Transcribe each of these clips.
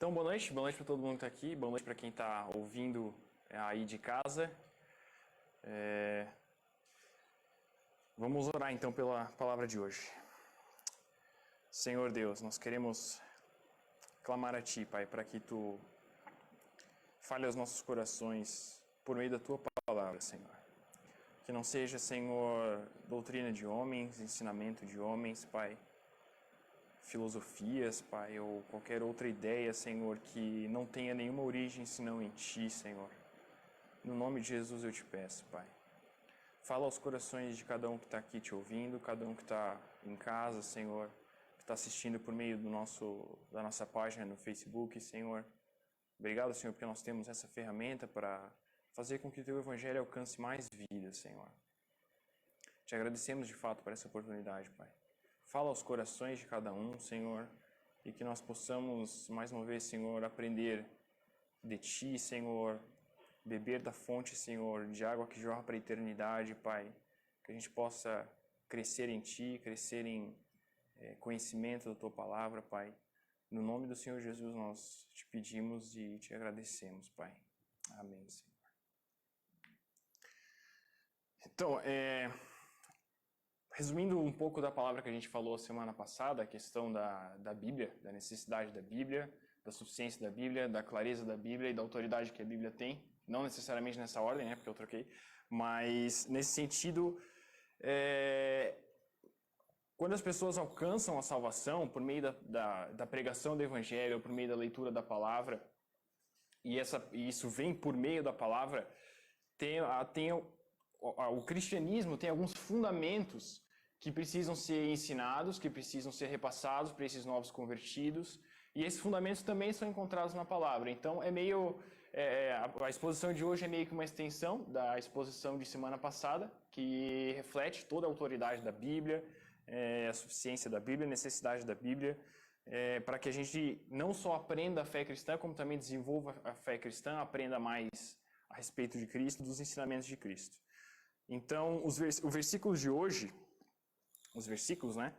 Então, boa noite para todo mundo que está aqui, boa noite para quem está ouvindo aí de casa. Vamos orar então pela palavra de hoje. Senhor Deus, nós queremos clamar a Ti, Pai, para que Tu fale aos nossos corações por meio da Tua palavra, Senhor. Que não seja, Senhor, doutrina de homens, ensinamento de homens, Pai, filosofias, Pai, ou qualquer outra ideia, Senhor, que não tenha nenhuma origem senão em Ti, Senhor. No nome de Jesus eu te peço, Pai. Fala aos corações de cada um que está aqui te ouvindo, cada um que está em casa, Senhor, que está assistindo por meio da nossa página no Facebook, Senhor. Obrigado, Senhor, porque nós temos essa ferramenta para fazer com que o Teu Evangelho alcance mais vidas, Senhor. Te agradecemos de fato por essa oportunidade, Pai. Fala aos corações de cada um, Senhor, e que nós possamos, mais uma vez, Senhor, aprender de Ti, Senhor, beber da fonte, Senhor, de água que jorra para a eternidade, Pai. Que a gente possa crescer em Ti, crescer em conhecimento da Tua palavra, Pai. No nome do Senhor Jesus nós te pedimos e te agradecemos, Pai. Amém, Senhor. Então, resumindo um pouco da palavra que a gente falou semana passada, a questão da Bíblia, da necessidade da Bíblia, da suficiência da Bíblia, da clareza da Bíblia e da autoridade que a Bíblia tem. Não necessariamente nessa ordem, né, porque eu troquei, mas nesse sentido, quando as pessoas alcançam a salvação por meio da pregação do Evangelho, por meio da leitura da palavra, e isso vem por meio da palavra, o cristianismo tem alguns fundamentos que precisam ser ensinados, que precisam ser repassados para esses novos convertidos, e esses fundamentos também são encontrados na palavra. Então, a exposição de hoje é meio que uma extensão da exposição de semana passada, que reflete toda a autoridade da Bíblia, a suficiência da Bíblia, a necessidade da Bíblia, para que a gente não só aprenda a fé cristã, como também desenvolva a fé cristã, aprenda mais a respeito de Cristo, dos ensinamentos de Cristo. Então, os versículos de hoje, né?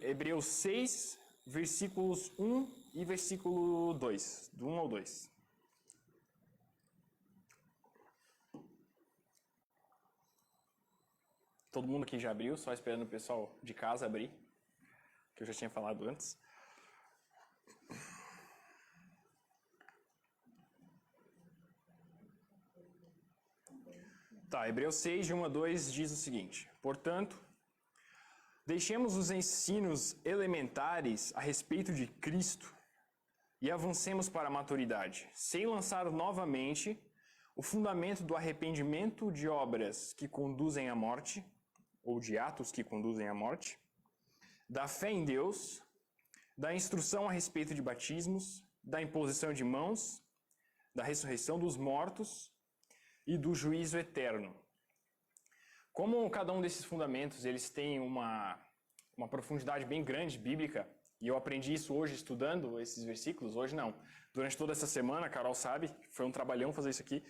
Hebreus 6, versículos 1 e versículo 2, do 1 ao 2. Todo mundo aqui já abriu, só esperando o pessoal de casa abrir, que eu já tinha falado antes. Tá, Hebreus 6, de 1 a 2 diz o seguinte: Portanto, deixemos os ensinos elementares a respeito de Cristo e avancemos para a maturidade, sem lançar novamente o fundamento do arrependimento de obras que conduzem à morte, ou de atos que conduzem à morte, da fé em Deus, da instrução a respeito de batismos, da imposição de mãos, da ressurreição dos mortos e do juízo eterno. Como cada um desses fundamentos eles têm uma profundidade bem grande bíblica, e eu aprendi isso hoje estudando esses versículos, hoje não. Durante toda essa semana, a Carol sabe, foi um trabalhão fazer isso aqui,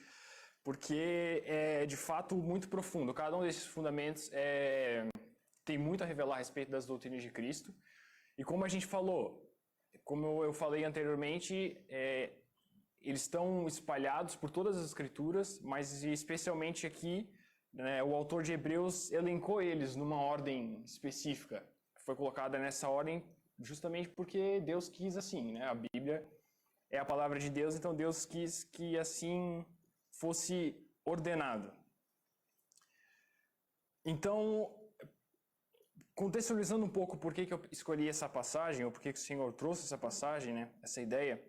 porque é de fato muito profundo. Cada um desses fundamentos tem muito a revelar a respeito das doutrinas de Cristo. E como a gente falou, como eu falei anteriormente, eles estão espalhados por todas as escrituras, mas especialmente aqui, né, o autor de Hebreus elencou eles numa ordem específica. Foi colocada nessa ordem justamente porque Deus quis assim, né? A Bíblia é a palavra de Deus, então Deus quis que assim fosse ordenado. Então, contextualizando um pouco por que eu escolhi essa passagem, ou por que o Senhor trouxe essa passagem, né, essa ideia,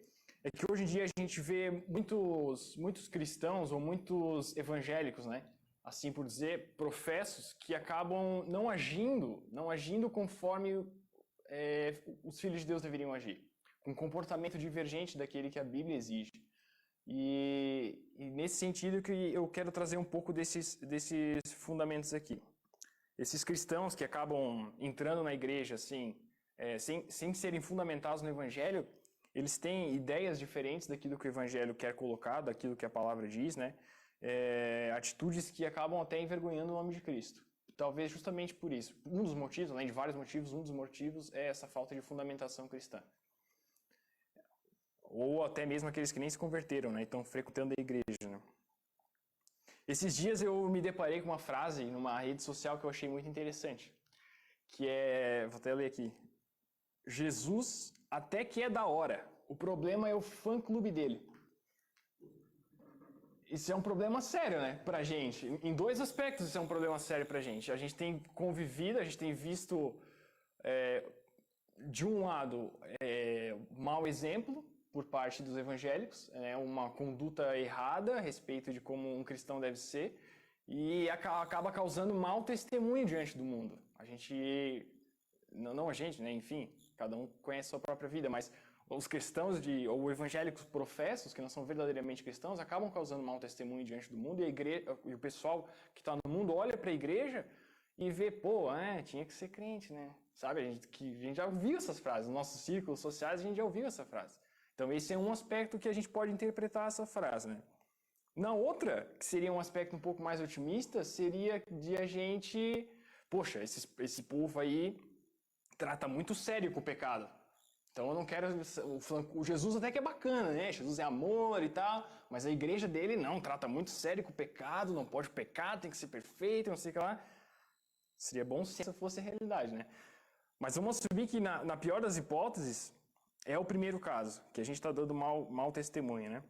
é que hoje em dia a gente vê muitos cristãos ou muitos evangélicos, né, assim por dizer, professos que acabam não agindo conforme os filhos de Deus deveriam agir, com um comportamento divergente daquele que a Bíblia exige. E nesse sentido que eu quero trazer um pouco desses fundamentos aqui. Esses cristãos que acabam entrando na igreja assim, sem serem fundamentados no Evangelho, eles têm ideias diferentes daquilo que o Evangelho quer colocar, daquilo que a palavra diz, né? Atitudes que acabam até envergonhando o nome de Cristo. Talvez justamente por isso. Um dos motivos, além de vários motivos, um dos motivos é essa falta de fundamentação cristã. ou até mesmo aqueles que nem se converteram, né, e estão frequentando a igreja, né? Esses dias eu me deparei com uma frase numa rede social que eu achei muito interessante, que é, vou até ler aqui, Jesus até que é da hora, o problema é o fã-clube dele. Isso é um problema sério, né, pra gente. Em dois aspectos isso é um problema sério pra gente. A gente tem convivido, a gente tem visto, de um lado, mau exemplo por parte dos evangélicos, uma conduta errada a respeito de como um cristão deve ser, e acaba causando mau testemunho diante do mundo. A gente, não a gente, né, enfim, cada um conhece a sua própria vida, mas os cristãos ou evangélicos professos, que não são verdadeiramente cristãos, acabam causando mau testemunho diante do mundo, e o pessoal que está no mundo olha para a igreja e vê, pô, tinha que ser crente, né? Sabe, a gente já ouviu essas frases, nos nossos círculos sociais a gente já ouviu essa frase. Então esse é um aspecto que a gente pode interpretar essa frase, né? Na outra, que seria um aspecto um pouco mais otimista, seria de a gente, poxa, esse povo aí trata muito sério com o pecado. Então eu não quero, o Jesus até que é bacana, né? Jesus é amor e tal, mas a igreja dele não, trata muito sério com o pecado, não pode pecar, tem que ser perfeito, não sei o que lá. Seria bom se essa fosse a realidade, né? Mas vamos assumir que na pior das hipóteses, é o primeiro caso, que a gente está dando mau testemunho, né?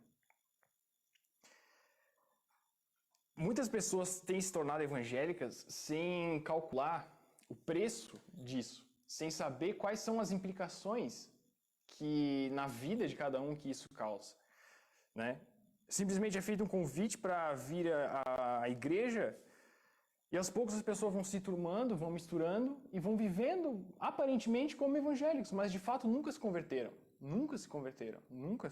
Muitas pessoas têm se tornado evangélicas sem calcular o preço disso, sem saber quais são as implicações que na vida de cada um que isso causa, né? Simplesmente é feito um convite para vir à igreja e aos poucos as pessoas vão se turmando, vão misturando e vão vivendo aparentemente como evangélicos, mas de fato nunca se converteram. Nunca se converteram. Nunca.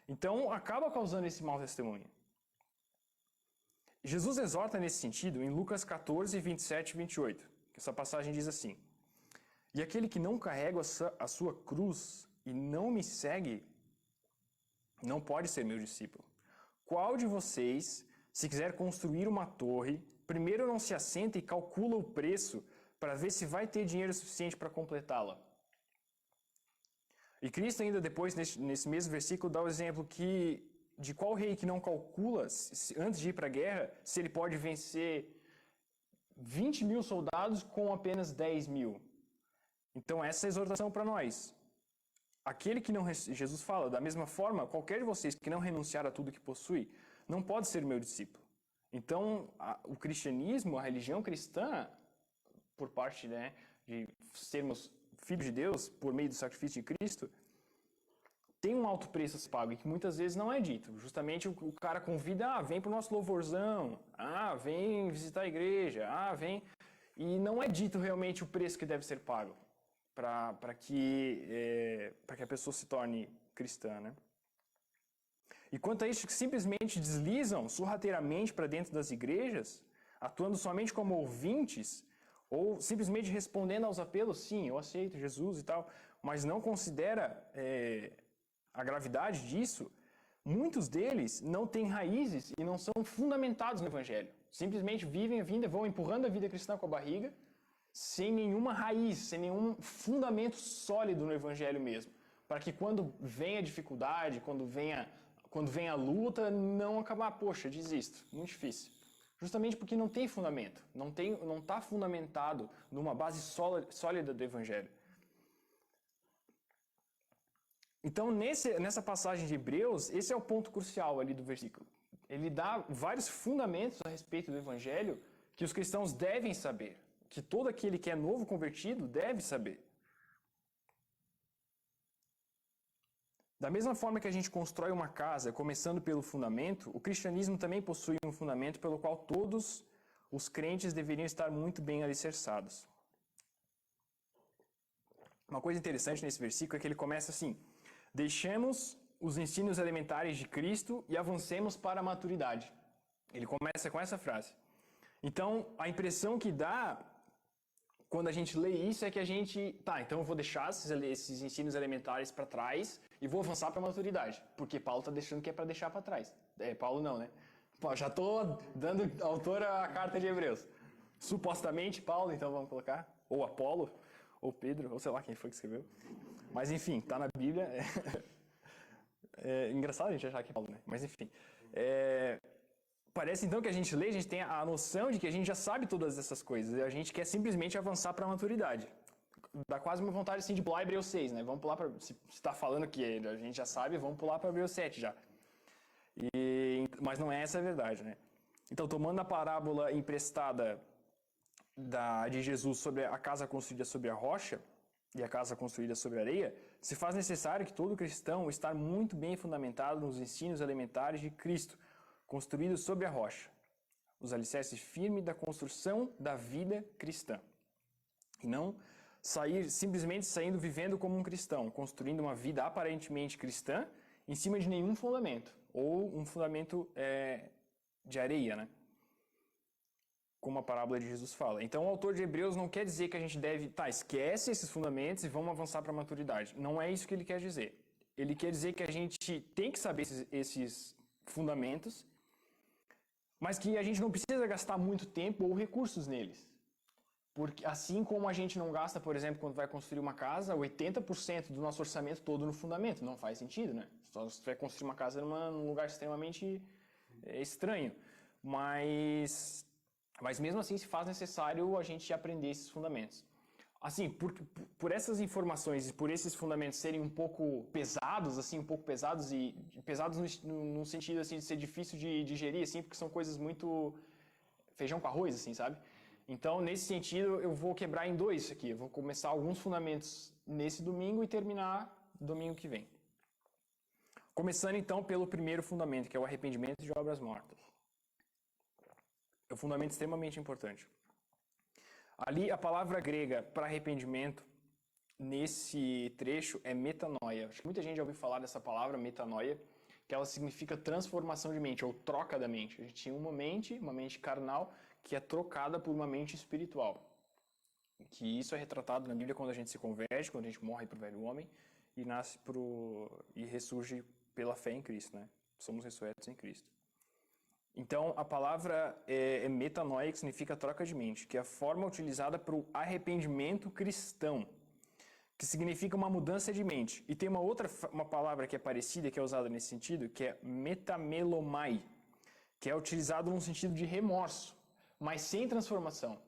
Então acaba causando esse mau testemunho. Jesus exorta nesse sentido em Lucas 14, 27 e 28. Essa passagem diz assim: E aquele que não carrega a sua cruz e não me segue, não pode ser meu discípulo. Qual de vocês, se quiser construir uma torre, primeiro não se assenta e calcula o preço para ver se vai ter dinheiro suficiente para completá-la? E Cristo ainda depois, nesse mesmo versículo, dá o exemplo de qual rei que não calcula, antes de ir para a guerra, se ele pode vencer 20 mil soldados com apenas 10 mil. Então essa é a exortação para nós. Aquele que não, Jesus fala, da mesma forma, qualquer de vocês que não renunciar a tudo que possui, não pode ser meu discípulo. Então, o cristianismo, a religião cristã, por parte, né, de sermos filhos de Deus, por meio do sacrifício de Cristo, tem um alto preço a ser pago, e que muitas vezes não é dito. Justamente o cara convida, vem pro nosso louvorzão, vem visitar a igreja, vem... E não é dito realmente o preço que deve ser pago para que a pessoa se torne cristã, né? E quanto a isso, que simplesmente deslizam sorrateiramente para dentro das igrejas, atuando somente como ouvintes, ou simplesmente respondendo aos apelos, sim, eu aceito Jesus e tal, mas não considera a gravidade disso, muitos deles não têm raízes e não são fundamentados no Evangelho. Simplesmente vivem a vida, vão empurrando a vida cristã com a barriga, sem nenhuma raiz, sem nenhum fundamento sólido no Evangelho mesmo. Para que quando vem a dificuldade, quando vem a luta, não acabar, poxa, desisto. Muito difícil. Justamente porque não tem fundamento, não está fundamentado numa base sólida do Evangelho. Então, nessa passagem de Hebreus, esse é o ponto crucial ali do versículo. Ele dá vários fundamentos a respeito do Evangelho que os cristãos devem saber, que todo aquele que é novo convertido deve saber. Da mesma forma que a gente constrói uma casa começando pelo fundamento, o cristianismo também possui um fundamento pelo qual todos os crentes deveriam estar muito bem alicerçados. Uma coisa interessante nesse versículo é que ele começa assim: deixemos os ensinos elementares de Cristo e avancemos para a maturidade. Ele começa com essa frase. Então, a impressão que dá quando a gente lê isso é que a gente... então eu vou deixar esses ensinos elementares para trás e vou avançar para a maturidade. Porque Paulo está deixando que é para deixar para trás. Paulo não, né? Já estou dando autor à carta de Hebreus. Supostamente Paulo, então vamos colocar. Ou Apolo, ou Pedro, ou sei lá quem foi que escreveu. Mas enfim, está na Bíblia. Engraçado a gente achar que é Paulo, né? Mas enfim. Parece então que a gente lê, a gente tem a noção de que a gente já sabe todas essas coisas. E a gente quer simplesmente avançar para a maturidade. Dá quase uma vontade assim de pular Hebreus 6, né? Vamos pular para. Se está falando que a gente já sabe, vamos pular para Hebreus 7 já. Mas não é essa a verdade, né? Então, tomando a parábola emprestada de Jesus sobre a casa construída sobre a rocha e a casa construída sobre a areia, se faz necessário que todo cristão estar muito bem fundamentado nos ensinos elementares de Cristo, construído sobre a rocha, os alicerces firmes da construção da vida cristã. E não simplesmente saindo vivendo como um cristão, construindo uma vida aparentemente cristã em cima de nenhum fundamento, ou um fundamento de areia, né? Como a parábola de Jesus fala. Então, o autor de Hebreus não quer dizer que a gente deve, esquece esses fundamentos e vamos avançar para a maturidade. Não é isso que ele quer dizer. Ele quer dizer que a gente tem que saber esses fundamentos, mas que a gente não precisa gastar muito tempo ou recursos neles. Porque assim como a gente não gasta, por exemplo, quando vai construir uma casa, 80% do nosso orçamento todo no fundamento. Não faz sentido, né? Só se você vai construir uma casa num lugar extremamente estranho. Mas mesmo assim se faz necessário a gente aprender esses fundamentos. Assim, por essas informações e por esses fundamentos serem um pouco pesados, e pesados no sentido assim, de ser difícil de digerir, assim, porque são coisas muito feijão com arroz, assim, sabe? Então, nesse sentido, eu vou quebrar em dois aqui. Eu vou começar alguns fundamentos nesse domingo e terminar domingo que vem. Começando, então, pelo primeiro fundamento, que é o arrependimento de obras mortas. É um fundamento extremamente importante. Ali, a palavra grega para arrependimento, nesse trecho, é metanoia. Acho que muita gente já ouviu falar dessa palavra, metanoia, que ela significa transformação de mente, ou troca da mente. A gente tinha uma mente carnal, que é trocada por uma mente espiritual. Que isso é retratado na Bíblia quando a gente se converte, quando a gente morre para o velho homem e ressurge pela fé em Cristo, né? Somos ressurretos em Cristo. Então, a palavra é metanoia, que significa troca de mente, que é a forma utilizada para o arrependimento cristão, que significa uma mudança de mente. E tem uma palavra que é parecida, que é usada nesse sentido, que é metamelomai, que é utilizado no sentido de remorso, mas sem transformação.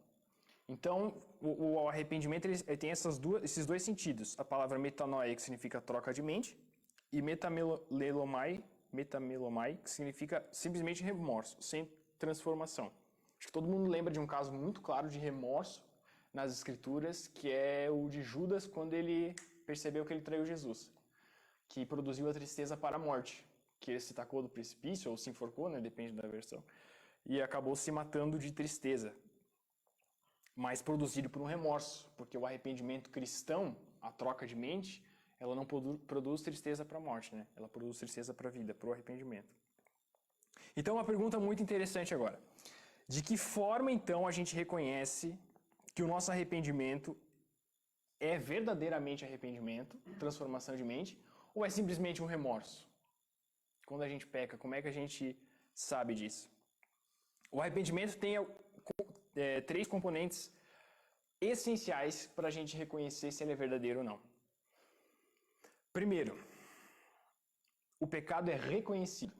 Então, o arrependimento ele tem esses dois sentidos. A palavra metanoia, que significa troca de mente, e metamelomai, que significa simplesmente remorso, sem transformação. Acho que todo mundo lembra de um caso muito claro de remorso nas Escrituras, que é o de Judas, quando ele percebeu que ele traiu Jesus, que produziu a tristeza para a morte, que ele se tacou do precipício, ou se enforcou, né, depende da versão, e acabou se matando de tristeza, mas produzido por um remorso, porque o arrependimento cristão, a troca de mente, ela não produz tristeza para a morte, né? Ela produz tristeza para a vida, para o arrependimento. Então, uma pergunta muito interessante agora. De que forma, então, a gente reconhece que o nosso arrependimento é verdadeiramente arrependimento, transformação de mente, ou é simplesmente um remorso? Quando a gente peca, como é que a gente sabe disso? O arrependimento tem 3 componentes essenciais para a gente reconhecer se ele é verdadeiro ou não. Primeiro, o pecado é reconhecido.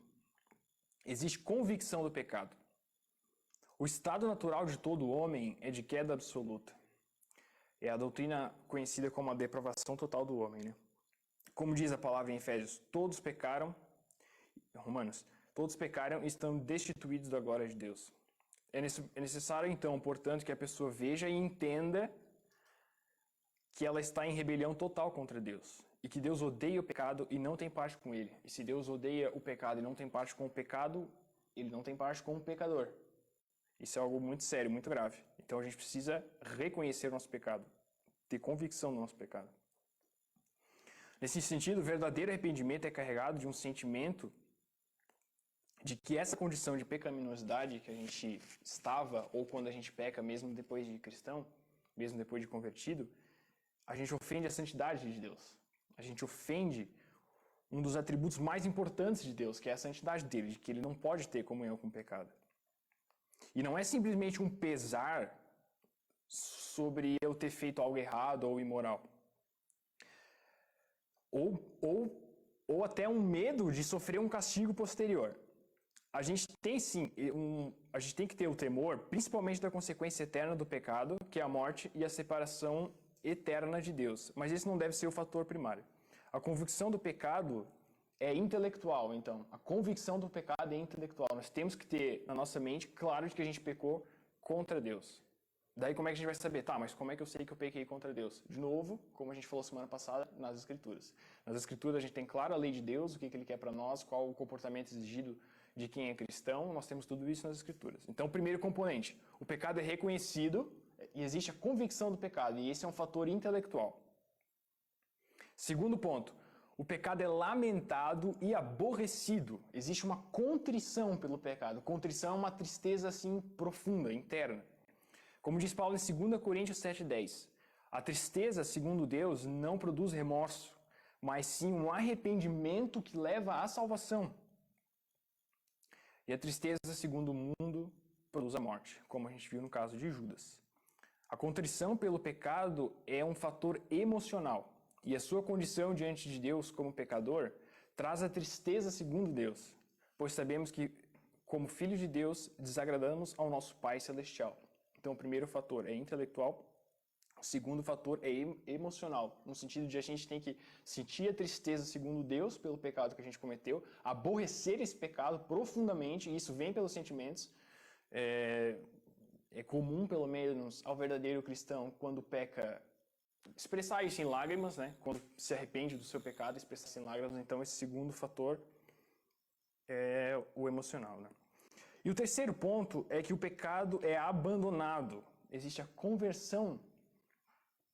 Existe convicção do pecado. O estado natural de todo homem é de queda absoluta. É a doutrina conhecida como a depravação total do homem, né? Como diz a palavra em Efésios, todos pecaram e estão destituídos da glória de Deus. É necessário, então, portanto, que a pessoa veja e entenda que ela está em rebelião total contra Deus. E que Deus odeia o pecado e não tem parte com ele. E se Deus odeia o pecado e não tem parte com o pecado, ele não tem parte com o pecador. Isso é algo muito sério, muito grave. Então a gente precisa reconhecer o nosso pecado, ter convicção do nosso pecado. Nesse sentido, o verdadeiro arrependimento é carregado de um sentimento de que essa condição de pecaminosidade que a gente estava, ou quando a gente peca mesmo depois de cristão, mesmo depois de convertido, a gente ofende a santidade de Deus. A gente ofende um dos atributos mais importantes de Deus, que é a santidade dele, de que ele não pode ter comunhão com o pecado. E não é simplesmente um pesar sobre eu ter feito algo errado ou imoral. Ou ou até um medo de sofrer um castigo posterior. A gente tem sim, a gente tem que ter o temor, principalmente da consequência eterna do pecado, que é a morte e a separação eterna de Deus. Mas esse não deve ser o fator primário. A convicção do pecado é intelectual, então. A convicção do pecado é intelectual. Nós temos que ter na nossa mente claro de que a gente pecou contra Deus. Daí como é que a gente vai saber? Tá, mas como é que eu sei que eu pequei contra Deus? De novo, como a gente falou semana passada, nas Escrituras. Nas Escrituras a gente tem claro a lei de Deus, o que Ele quer para nós, qual o comportamento exigido de quem é cristão, nós temos tudo isso nas Escrituras. Então, o primeiro componente, o pecado é reconhecido e existe a convicção do pecado, e esse é um fator intelectual. Segundo ponto, o pecado é lamentado e aborrecido. Existe uma contrição pelo pecado. Contrição é uma tristeza assim profunda, interna. Como diz Paulo em 2 Coríntios 7,10, a tristeza, segundo Deus, não produz remorso, mas sim um arrependimento que leva à salvação. E a tristeza, segundo o mundo, produz a morte, como a gente viu no caso de Judas. A contrição pelo pecado é um fator emocional, e a sua condição diante de Deus como pecador traz a tristeza segundo Deus, pois sabemos que, como filhos de Deus, desagradamos ao nosso Pai Celestial. Então, o primeiro fator é intelectual, o segundo fator é emocional, no sentido de a gente tem que sentir a tristeza segundo Deus pelo pecado que a gente cometeu, aborrecer esse pecado profundamente, e isso vem pelos sentimentos. É comum, pelo menos, ao verdadeiro cristão, quando peca, expressar isso em lágrimas, né? Quando se arrepende do seu pecado, expressar isso em lágrimas. Então, esse segundo fator é o emocional, né? E o terceiro ponto é que o pecado é abandonado. Existe a conversão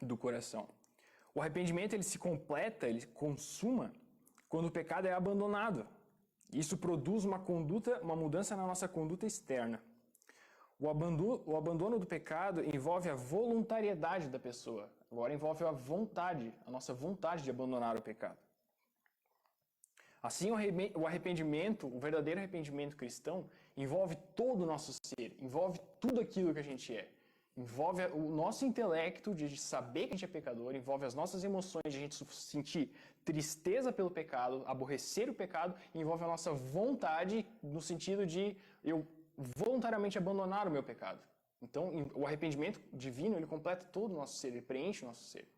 do coração. O arrependimento ele se completa, ele consuma quando o pecado é abandonado. Isso produz uma mudança na nossa conduta externa. O abandono do pecado envolve a voluntariedade da pessoa. Agora envolve a vontade, a nossa vontade de abandonar o pecado. Assim, o arrependimento, o verdadeiro arrependimento cristão, envolve todo o nosso ser, envolve tudo aquilo que a gente é. Envolve o nosso intelecto de saber que a gente é pecador, envolve as nossas emoções de a gente sentir tristeza pelo pecado, aborrecer o pecado, envolve a nossa vontade no sentido de eu voluntariamente abandonar o meu pecado. Então, o arrependimento divino, ele completa todo o nosso ser, ele preenche o nosso ser.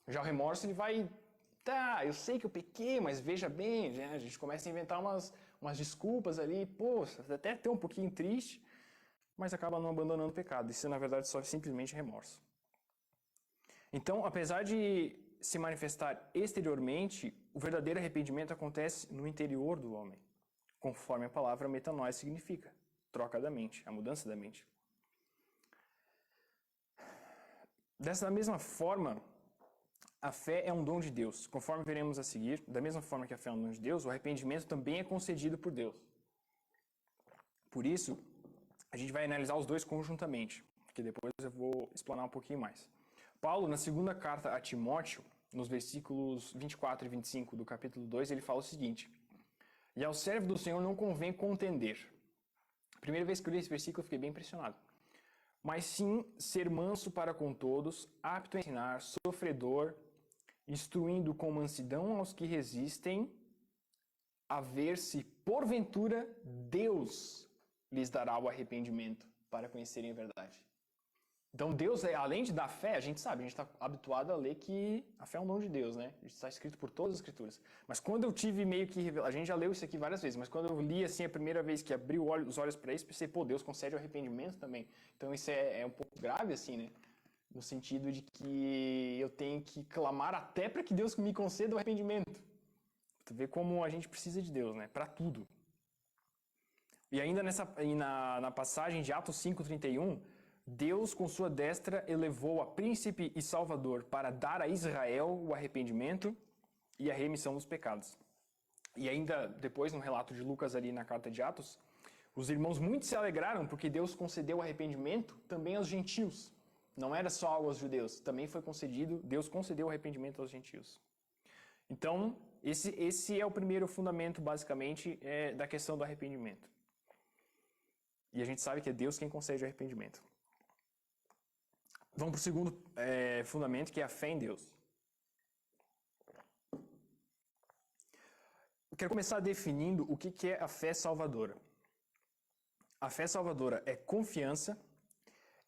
Já o remorso, ele vai... Tá, eu sei que eu pequei, mas veja bem, né? A gente começa a inventar umas desculpas ali, pô, até um pouquinho triste, mas acaba não abandonando o pecado. Isso, na verdade, só é simplesmente remorso. Então, apesar de se manifestar exteriormente, o verdadeiro arrependimento acontece no interior do homem, conforme a palavra metanoia significa, troca da mente, a mudança da mente. Dessa mesma forma, a fé é um dom de Deus. Conforme veremos a seguir, da mesma forma que a fé é um dom de Deus, o arrependimento também é concedido por Deus. Por isso, a gente vai analisar os dois conjuntamente, que depois eu vou explanar um pouquinho mais. Paulo, na segunda carta a Timóteo, nos versículos 24 e 25 do capítulo 2, ele fala o seguinte: E ao servo do Senhor não convém contender. A primeira vez que eu li esse versículo, eu fiquei bem impressionado. Mas sim ser manso para com todos, apto a ensinar, sofredor, instruindo com mansidão aos que resistem, a ver se, porventura, Deus lhes dará o arrependimento para conhecerem a verdade. Então, Deus, além de dar fé, a gente sabe, a gente está habituado a ler que a fé é um dom de Deus, né? Está escrito por todas as Escrituras. Mas quando eu tive meio que... A gente já leu isso aqui várias vezes, mas quando eu li assim a primeira vez que abri os olhos para isso, pensei, pô, Deus concede o arrependimento também. Então, isso é um pouco grave, assim, né? No sentido de que eu tenho que clamar até para que Deus me conceda o arrependimento. Tu vê como a gente precisa de Deus, né? Para tudo. E ainda na passagem de Atos 5:31, Deus, com sua destra, elevou a príncipe e salvador para dar a Israel o arrependimento e a remissão dos pecados. E ainda depois, no relato de Lucas ali na carta de Atos, os irmãos muito se alegraram porque Deus concedeu o arrependimento também aos gentios. Não era só algo aos judeus, também foi concedido, Deus concedeu o arrependimento aos gentios. Então, esse é o primeiro fundamento, basicamente, da questão do arrependimento. E a gente sabe que é Deus quem concede o arrependimento. Vamos para o segundo fundamento, que é a fé em Deus. Eu quero começar definindo o que é a fé salvadora. A fé salvadora é confiança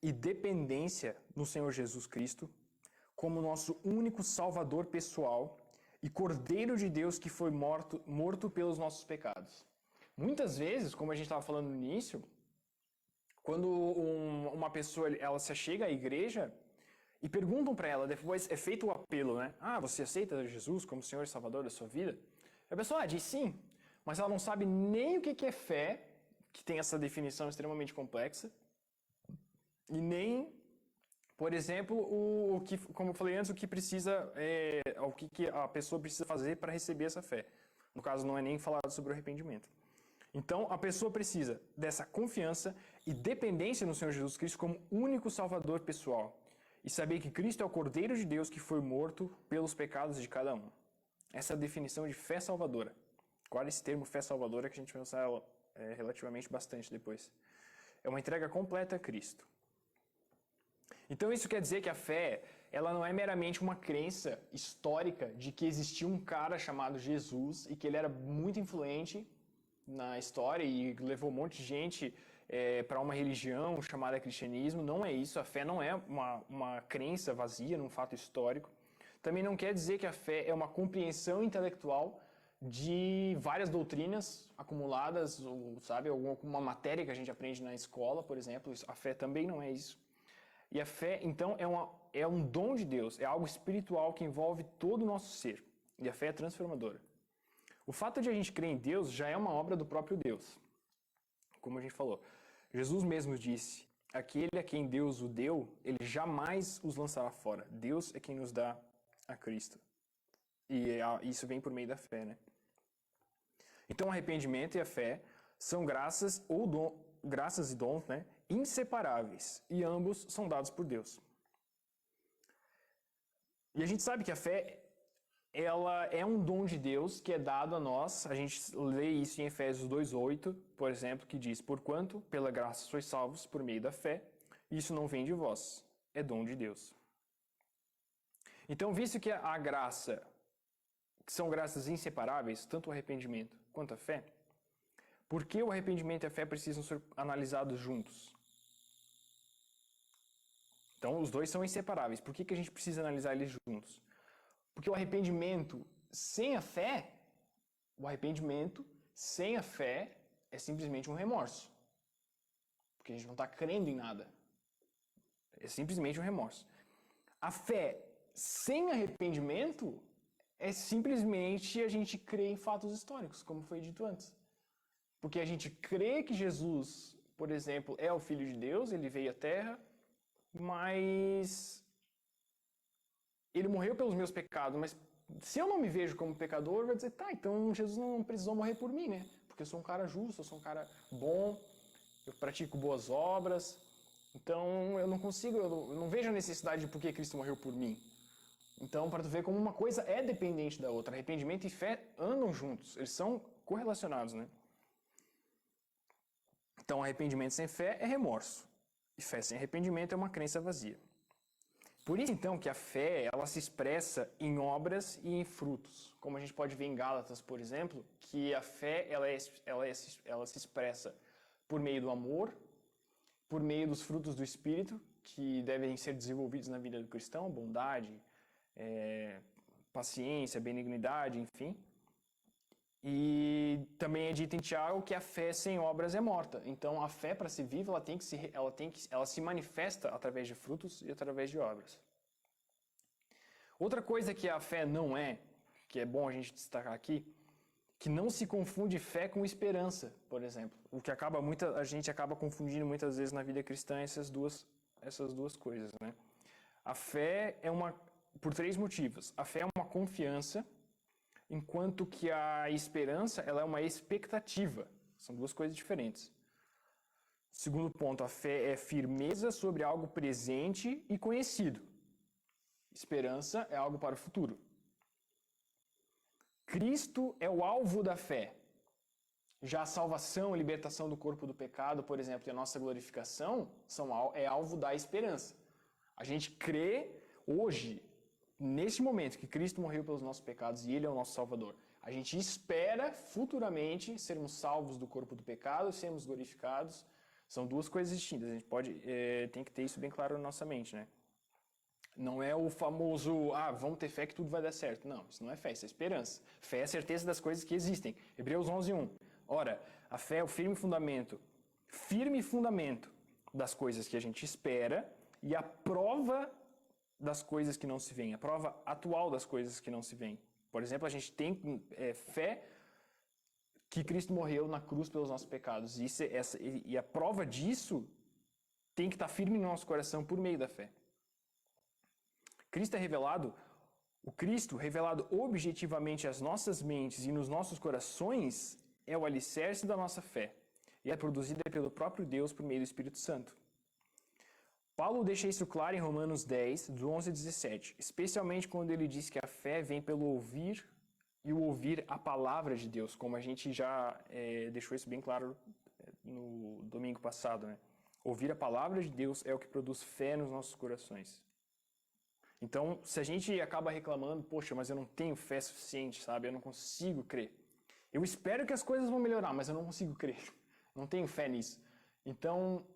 e dependência no Senhor Jesus Cristo como nosso único Salvador pessoal e Cordeiro de Deus que foi morto pelos nossos pecados. Muitas vezes, como a gente estava falando no início, quando uma pessoa ela se chega à igreja e perguntam para ela, depois é feito o apelo, né? Ah, você aceita Jesus como Senhor e Salvador da sua vida? A pessoa diz sim, mas ela não sabe nem o que é fé, que tem essa definição extremamente complexa, e nem, por exemplo, o que, como eu falei antes, o que precisa, o que a pessoa precisa fazer para receber essa fé. No caso, não é nem falado sobre o arrependimento. Então, a pessoa precisa dessa confiança e dependência no Senhor Jesus Cristo como único Salvador pessoal. E saber que Cristo é o Cordeiro de Deus que foi morto pelos pecados de cada um. Essa é a definição de fé salvadora. Guarda esse termo fé salvadora que a gente vai usar relativamente bastante depois. É uma entrega completa a Cristo. Então isso quer dizer que a fé, ela não é meramente uma crença histórica de que existia um cara chamado Jesus e que ele era muito influente na história e levou um monte de gente para uma religião chamada cristianismo. Não é isso, a fé não é uma crença vazia num fato histórico. Também não quer dizer que a fé é uma compreensão intelectual de várias doutrinas acumuladas, sabe, alguma matéria que a gente aprende na escola, por exemplo. A fé também não é isso. E a fé, então, é um dom de Deus, é algo espiritual que envolve todo o nosso ser. E a fé é transformadora. O fato de a gente crer em Deus já é uma obra do próprio Deus. Como a gente falou. Jesus mesmo disse, aquele a quem Deus o deu, ele jamais os lançará fora. Deus é quem nos dá a Cristo. E isso vem por meio da fé, né? Então, o arrependimento e a fé são graças e dons, né, inseparáveis, e ambos são dados por Deus. E a gente sabe que a fé, ela é um dom de Deus que é dado a nós. A gente lê isso em Efésios 2:8, por exemplo, que diz: porquanto, pela graça sois salvos por meio da fé, isso não vem de vós, é dom de Deus. Então, visto que a graça, que são graças inseparáveis, tanto o arrependimento quanto a fé, por que o arrependimento e a fé precisam ser analisados juntos? Então, os dois são inseparáveis. Por que a gente precisa analisar eles juntos? Porque o arrependimento sem a fé é simplesmente um remorso. Porque a gente não está crendo em nada. É simplesmente um remorso. A fé sem arrependimento é simplesmente a gente crer em fatos históricos, como foi dito antes. Porque a gente crê que Jesus, por exemplo, é o Filho de Deus, ele veio à Terra, mas ele morreu pelos meus pecados. Mas se eu não me vejo como pecador, vai dizer, tá, então Jesus não precisou morrer por mim, né? Porque eu sou um cara justo, eu sou um cara bom, eu pratico boas obras, então eu não consigo, eu não vejo a necessidade de por que Cristo morreu por mim. Então, para tu ver como uma coisa é dependente da outra, arrependimento e fé andam juntos, eles são correlacionados, né? Então, arrependimento sem fé é remorso. E fé sem arrependimento é uma crença vazia. Por isso, então, que a fé ela se expressa em obras e em frutos. Como a gente pode ver em Gálatas, por exemplo, que a fé ela se expressa por meio do amor, por meio dos frutos do Espírito, que devem ser desenvolvidos na vida do cristão, bondade, paciência, benignidade, enfim. E também é dito em Tiago que a fé sem obras é morta. Então, a fé para ser viva, ela se manifesta através de frutos e através de obras. Outra coisa que a fé não é, que é bom a gente destacar aqui, que não se confunde fé com esperança, por exemplo. O que a gente acaba confundindo muitas vezes na vida cristã essas duas coisas, né? A fé por 3 motivos. A fé é uma confiança, enquanto que a esperança ela é uma expectativa. São 2 coisas diferentes. Segundo ponto, a fé é firmeza sobre algo presente e conhecido. Esperança é algo para o futuro. Cristo é o alvo da fé. Já a salvação e libertação do corpo do pecado, por exemplo, e a nossa glorificação é alvo da esperança. A gente crê hoje, neste momento, que Cristo morreu pelos nossos pecados e Ele é o nosso Salvador. A gente espera futuramente sermos salvos do corpo do pecado e sermos glorificados. São duas coisas distintas. A gente tem que ter isso bem claro na nossa mente, né? Não é o famoso, vamos ter fé que tudo vai dar certo. Não, isso não é fé, isso é esperança. Fé é a certeza das coisas que existem. Hebreus 11:1. Ora, a fé é o firme fundamento das coisas que a gente espera e a prova das coisas que não se veem, a prova atual das coisas que não se veem. Por exemplo, a gente tem fé que Cristo morreu na cruz pelos nossos pecados. E a prova disso tem que estar firme no nosso coração por meio da fé. O Cristo revelado objetivamente às nossas mentes e nos nossos corações é o alicerce da nossa fé e é produzida pelo próprio Deus por meio do Espírito Santo. Paulo deixa isso claro em Romanos 10, do 11 a 17, especialmente quando ele diz que a fé vem pelo ouvir e o ouvir a palavra de Deus, como a gente já deixou isso bem claro no domingo passado, né? Ouvir a palavra de Deus é o que produz fé nos nossos corações. Então, se a gente acaba reclamando, poxa, mas eu não tenho fé suficiente, sabe? Eu não consigo crer. Eu espero que as coisas vão melhorar, mas eu não consigo crer. Não tenho fé nisso. Então,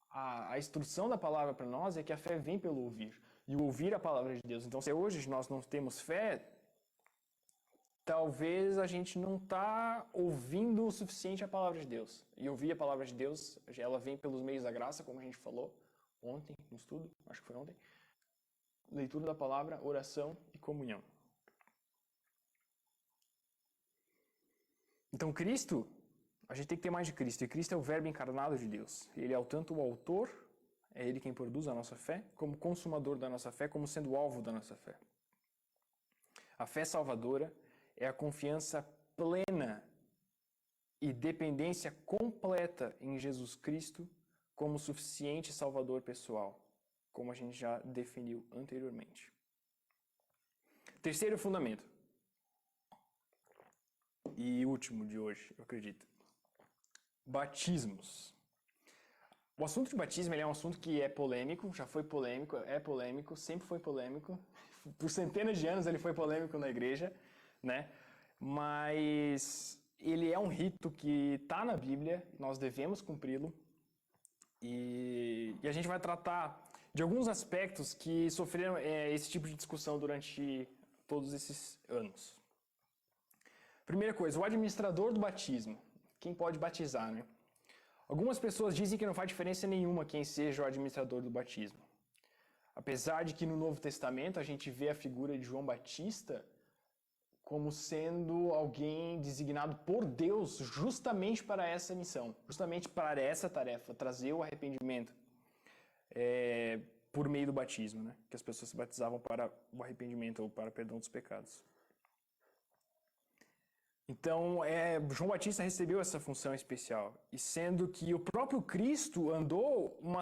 a instrução da palavra para nós é que a fé vem pelo ouvir. E o ouvir a palavra de Deus. Então, se hoje nós não temos fé, talvez a gente não está ouvindo o suficiente a palavra de Deus. E ouvir a palavra de Deus, ela vem pelos meios da graça, como a gente falou ontem no estudo, acho que foi ontem. Leitura da palavra, oração e comunhão. Então, Cristo, a gente tem que ter mais de Cristo. E Cristo é o verbo encarnado de Deus. Ele é tanto o autor, é ele quem produz a nossa fé, como consumador da nossa fé, como sendo o alvo da nossa fé. A fé salvadora é a confiança plena e dependência completa em Jesus Cristo como suficiente salvador pessoal, como a gente já definiu anteriormente. Terceiro fundamento. E último de hoje, eu acredito. Batismos. O assunto de batismo é um assunto que é polêmico, já foi polêmico, é polêmico, sempre foi polêmico. Por centenas de anos ele foi polêmico na igreja, né? Mas ele é um rito que está na Bíblia, nós devemos cumpri-lo. E a gente vai tratar de alguns aspectos que sofreram esse tipo de discussão durante todos esses anos. Primeira coisa, o administrador do batismo. Quem pode batizar, né? Algumas pessoas dizem que não faz diferença nenhuma quem seja o administrador do batismo. Apesar de que no Novo Testamento a gente vê a figura de João Batista como sendo alguém designado por Deus justamente para essa missão, justamente para essa tarefa, trazer o arrependimento por meio do batismo, né? Que as pessoas se batizavam para o arrependimento ou para o perdão dos pecados. Então, João Batista recebeu essa função especial, e sendo que o próprio Cristo andou uma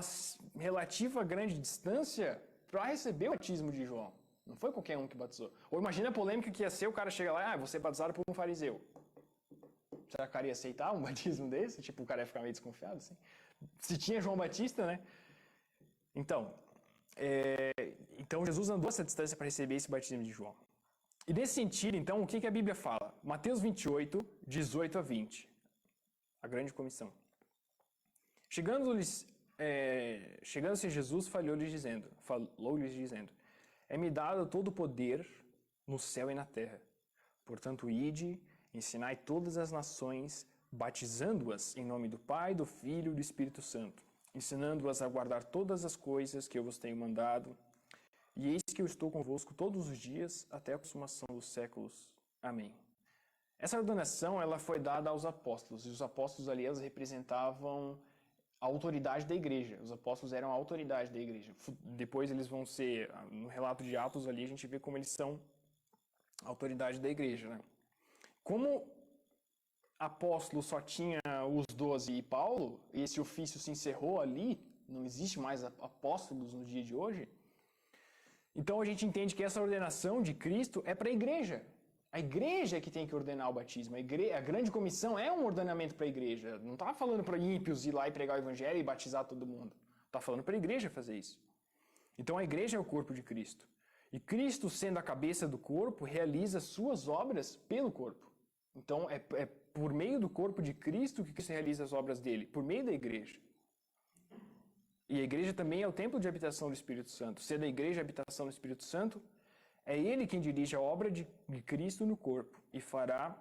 relativa grande distância para receber o batismo de João. Não foi qualquer um que batizou. Ou imagina a polêmica que ia ser o cara chegar lá, você é batizado por um fariseu. Será que o cara ia aceitar um batismo desse? Tipo, o cara ia ficar meio desconfiado, assim. Se tinha João Batista, né? Então Jesus andou essa distância para receber esse batismo de João. E nesse sentido, então, o que a Bíblia fala? Mateus 28, 18 a 20. A grande comissão. Chegando-se Jesus, falou-lhes dizendo, é-me dado todo o poder no céu e na terra. Portanto, ide, ensinai todas as nações, batizando-as em nome do Pai, do Filho e do Espírito Santo, ensinando-as a guardar todas as coisas que eu vos tenho mandado. E eis que eu estou convosco todos os dias, até a consumação dos séculos. Amém. Essa ordenação ela foi dada aos apóstolos, e os apóstolos ali eles representavam a autoridade da igreja. Os apóstolos eram a autoridade da igreja. Depois eles vão ser, no relato de Atos ali, a gente vê como eles são a autoridade da igreja, né? Como apóstolo só tinha os 12 e Paulo, e esse ofício se encerrou ali, não existe mais apóstolos no dia de hoje, então a gente entende que essa ordenação de Cristo é para a igreja. A igreja é que tem que ordenar o batismo. A grande comissão é um ordenamento para a igreja. Não está falando para ímpios ir lá e pregar o evangelho e batizar todo mundo. Está falando para a igreja fazer isso. Então a igreja é o corpo de Cristo. E Cristo, sendo a cabeça do corpo, realiza suas obras pelo corpo. Então, é por meio do corpo de Cristo que Cristo realiza as obras dele, por meio da igreja. E a igreja também é o templo de habitação do Espírito Santo. Sendo a igreja a habitação do Espírito Santo, é ele quem dirige a obra de Cristo no corpo e fará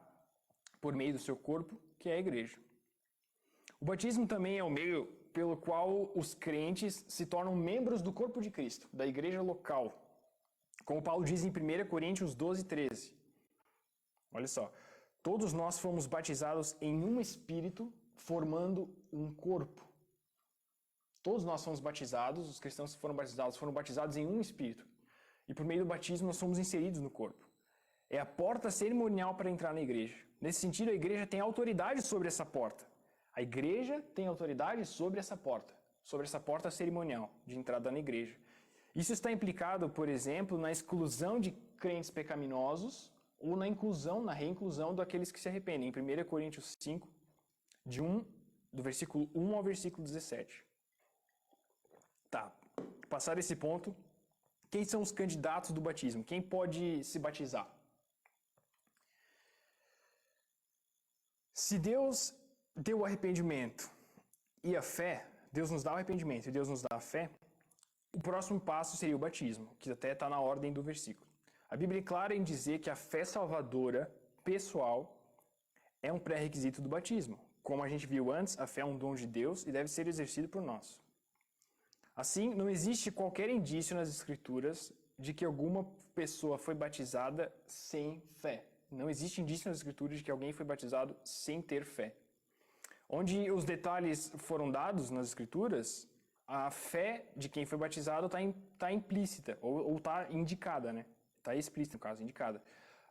por meio do seu corpo, que é a igreja. O batismo também é o meio pelo qual os crentes se tornam membros do corpo de Cristo, da igreja local. Como Paulo diz em 1 Coríntios 12, 13. Olha só. Todos nós fomos batizados em um espírito, formando um corpo. Todos nós fomos batizados, os cristãos que foram batizados em um espírito. E por meio do batismo nós somos inseridos no corpo. É a porta cerimonial para entrar na igreja. Nesse sentido, a igreja tem autoridade sobre essa porta. A igreja tem autoridade sobre essa porta cerimonial de entrada na igreja. Isso está implicado, por exemplo, na exclusão de crentes pecaminosos ou na reinclusão daqueles que se arrependem. Em 1 Coríntios 5, do versículo 1 ao versículo 17. Tá, passar esse ponto, quem são os candidatos do batismo? Quem pode se batizar? Se Deus deu o arrependimento e a fé, Deus nos dá o arrependimento e Deus nos dá a fé, o próximo passo seria o batismo, que até está na ordem do versículo. A Bíblia é clara em dizer que a fé salvadora, pessoal, é um pré-requisito do batismo. Como a gente viu antes, a fé é um dom de Deus e deve ser exercido por nós. Assim, não existe qualquer indício nas Escrituras de que alguma pessoa foi batizada sem fé. Não existe indício nas Escrituras de que alguém foi batizado sem ter fé. Onde os detalhes foram dados nas Escrituras, a fé de quem foi batizado está implícita, ou está indicada, né? Está explícita, no caso, indicada.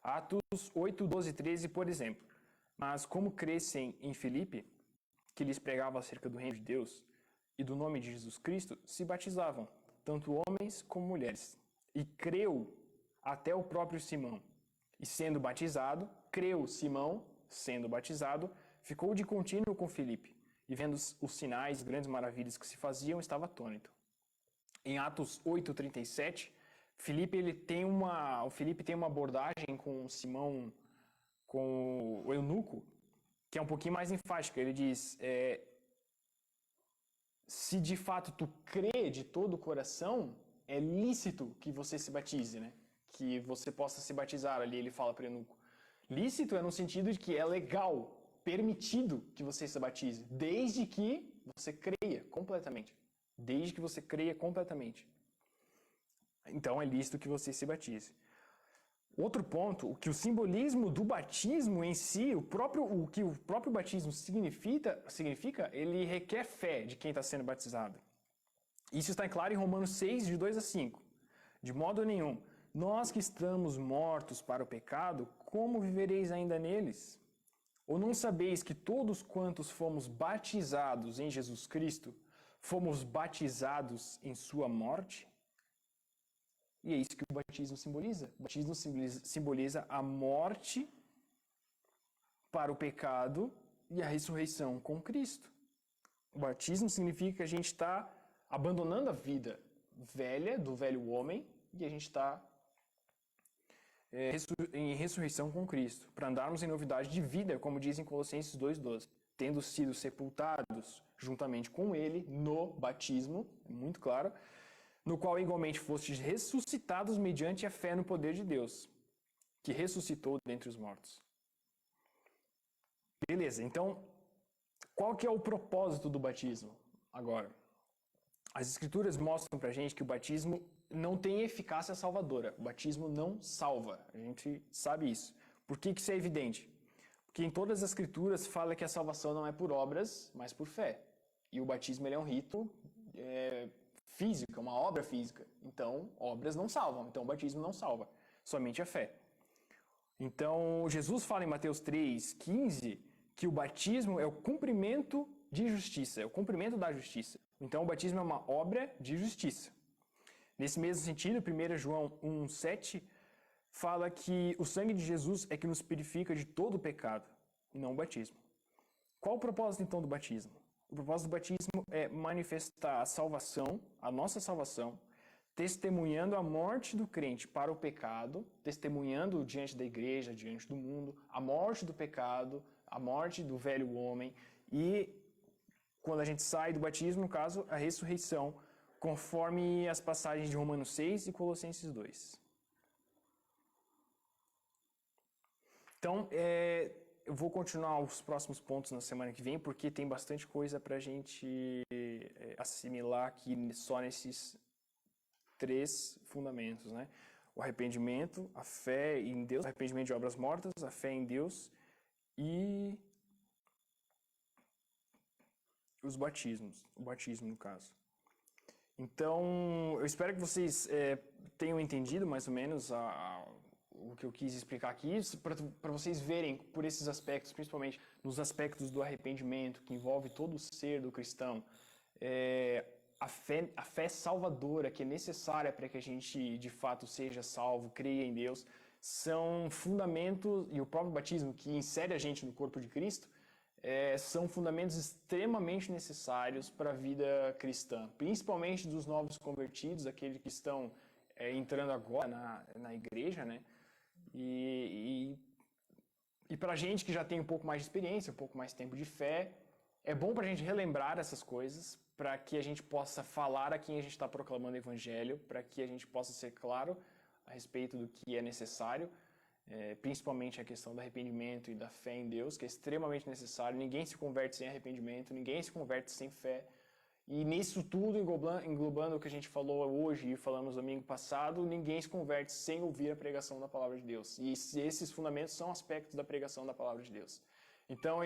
Atos 8, 12 e 13, por exemplo. Mas como crescem em Filipe, que lhes pregava acerca do reino de Deus e do nome de Jesus Cristo, se batizavam, tanto homens como mulheres. E creu até o próprio Simão. E sendo batizado, creu Simão, sendo batizado, ficou de contínuo com Filipe. E vendo os sinais, grandes maravilhas que se faziam, estava atônito. Em Atos 8, 37, o Filipe tem uma abordagem com Simão, com o eunuco, que é um pouquinho mais enfática. Ele diz, se de fato tu crê de todo o coração, é lícito que você se batize, né? Que você possa se batizar, ali ele fala para o eunuco. Lícito é no sentido de que é legal, permitido que você se batize, desde que você creia completamente. Desde que você creia completamente. Então é lícito que você se batize. Outro ponto, que o simbolismo do batismo em si, o que o próprio batismo significa, ele requer fé de quem está sendo batizado. Isso está claro em Romanos 6, de 2 a 5. De modo nenhum, nós que estamos mortos para o pecado, como vivereis ainda neles? Ou não sabeis que todos quantos fomos batizados em Jesus Cristo, fomos batizados em sua morte? E é isso que o batismo simboliza. O batismo simboliza a morte para o pecado e a ressurreição com Cristo. O batismo significa que a gente está abandonando a vida velha, do velho homem, e a gente está em ressurreição com Cristo, para andarmos em novidade de vida, como diz em Colossenses 2,12. Tendo sido sepultados juntamente com Ele no batismo, muito claro, no qual igualmente fostes ressuscitados mediante a fé no poder de Deus, que ressuscitou dentre os mortos. Beleza, então, qual que é o propósito do batismo agora? As Escrituras mostram pra gente que o batismo não tem eficácia salvadora. O batismo não salva. A gente sabe isso. Por que isso é evidente? Porque em todas as Escrituras fala que a salvação não é por obras, mas por fé. E o batismo ele é um rito físico, uma obra física. Então, obras não salvam. Então, o batismo não salva. Somente a fé. Então, Jesus fala em Mateus 3,15 que o batismo é o cumprimento de justiça, é o cumprimento da justiça. Então, o batismo é uma obra de justiça. Nesse mesmo sentido, 1 João 1,7 fala que o sangue de Jesus é que nos purifica de todo o pecado, e não o batismo. Qual o propósito, então, do batismo? O propósito do batismo é manifestar a salvação, a nossa salvação, testemunhando a morte do crente para o pecado, testemunhando diante da igreja, diante do mundo, a morte do pecado, a morte do velho homem e, quando a gente sai do batismo, no caso, a ressurreição, conforme as passagens de Romanos 6 e Colossenses 2. Então, eu vou continuar os próximos pontos na semana que vem, porque tem bastante coisa para a gente assimilar aqui só nesses 3 fundamentos, né? O arrependimento, a fé em Deus, o arrependimento de obras mortas, a fé em Deus e os batismos, o batismo no caso. Então, eu espero que vocês tenham entendido mais ou menos o que eu quis explicar aqui, para vocês verem por esses aspectos, principalmente nos aspectos do arrependimento, que envolve todo o ser do cristão, a fé salvadora que é necessária para que a gente de fato seja salvo, creia em Deus, são fundamentos, e o próprio batismo que insere a gente no corpo de Cristo, são fundamentos extremamente necessários para a vida cristã, principalmente dos novos convertidos, aqueles que estão entrando agora na igreja, né? E para a gente que já tem um pouco mais de experiência, um pouco mais de tempo de fé, é bom para a gente relembrar essas coisas, para que a gente possa falar a quem a gente está proclamando o evangelho, para que a gente possa ser claro a respeito do que é necessário, principalmente a questão do arrependimento e da fé em Deus, que é extremamente necessário. Ninguém se converte sem arrependimento, ninguém se converte sem fé. E nisso tudo, englobando o que a gente falou hoje e falamos domingo passado, ninguém se converte sem ouvir a pregação da palavra de Deus. E esses fundamentos são aspectos da pregação da palavra de Deus. Então,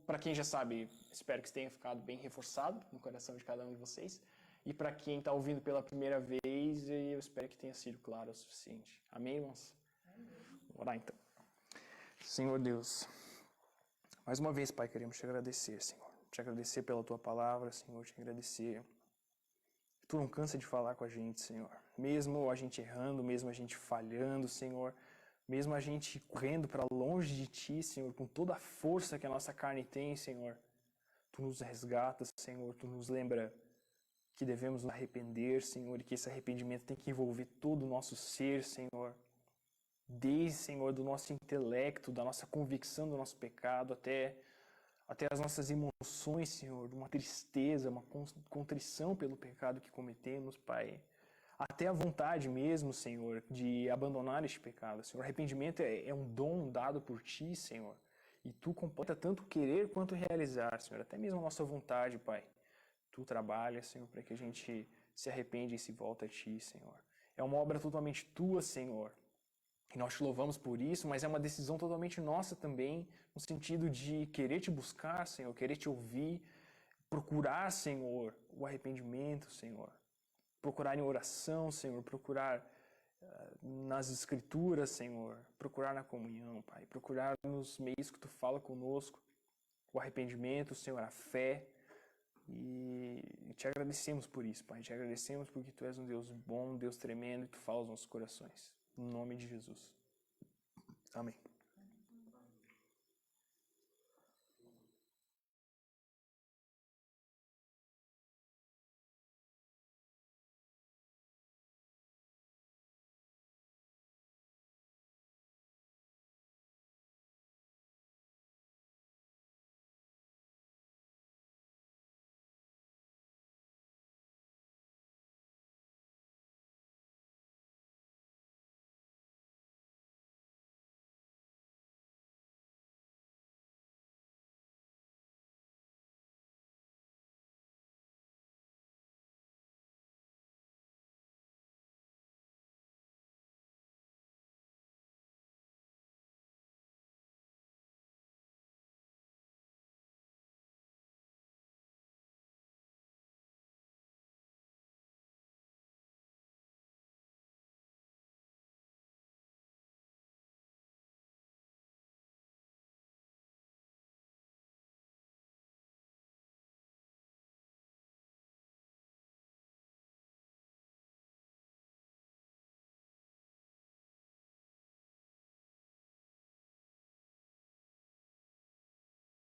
para quem já sabe, espero que tenha ficado bem reforçado no coração de cada um de vocês. E para quem está ouvindo pela primeira vez, eu espero que tenha sido claro o suficiente. Amém, irmãos? Vamos orar então. Senhor Deus, mais uma vez, Pai, queremos te agradecer, Senhor. Te agradecer pela tua palavra, Senhor, te agradecer. Tu não cansa de falar com a gente, Senhor. Mesmo a gente errando, mesmo a gente falhando, Senhor. Mesmo a gente correndo para longe de ti, Senhor, com toda a força que a nossa carne tem, Senhor. Tu nos resgatas, Senhor. Tu nos lembra que devemos nos arrepender, Senhor, e que esse arrependimento tem que envolver todo o nosso ser, Senhor. Desde, Senhor, do nosso intelecto, da nossa convicção do nosso pecado, até as nossas emoções, Senhor, de uma tristeza, uma contrição pelo pecado que cometemos, Pai. Até a vontade mesmo, Senhor, de abandonar este pecado. Senhor, o arrependimento é um dom dado por Ti, Senhor. E Tu completa tanto querer quanto realizar, Senhor. Até mesmo a nossa vontade, Pai. Tu trabalhas, Senhor, para que a gente se arrepende e se volta a Ti, Senhor. É uma obra totalmente Tua, Senhor. E nós te louvamos por isso, mas é uma decisão totalmente nossa também, no sentido de querer te buscar, Senhor, querer te ouvir, procurar, Senhor, o arrependimento, Senhor. Procurar em oração, Senhor, procurar nas escrituras, Senhor, procurar na comunhão, Pai, procurar nos meios que Tu fala conosco, o arrependimento, Senhor, a fé, e te agradecemos por isso, Pai, te agradecemos porque Tu és um Deus bom, um Deus tremendo, e Tu fala aos nossos corações. Em nome de Jesus. Amém.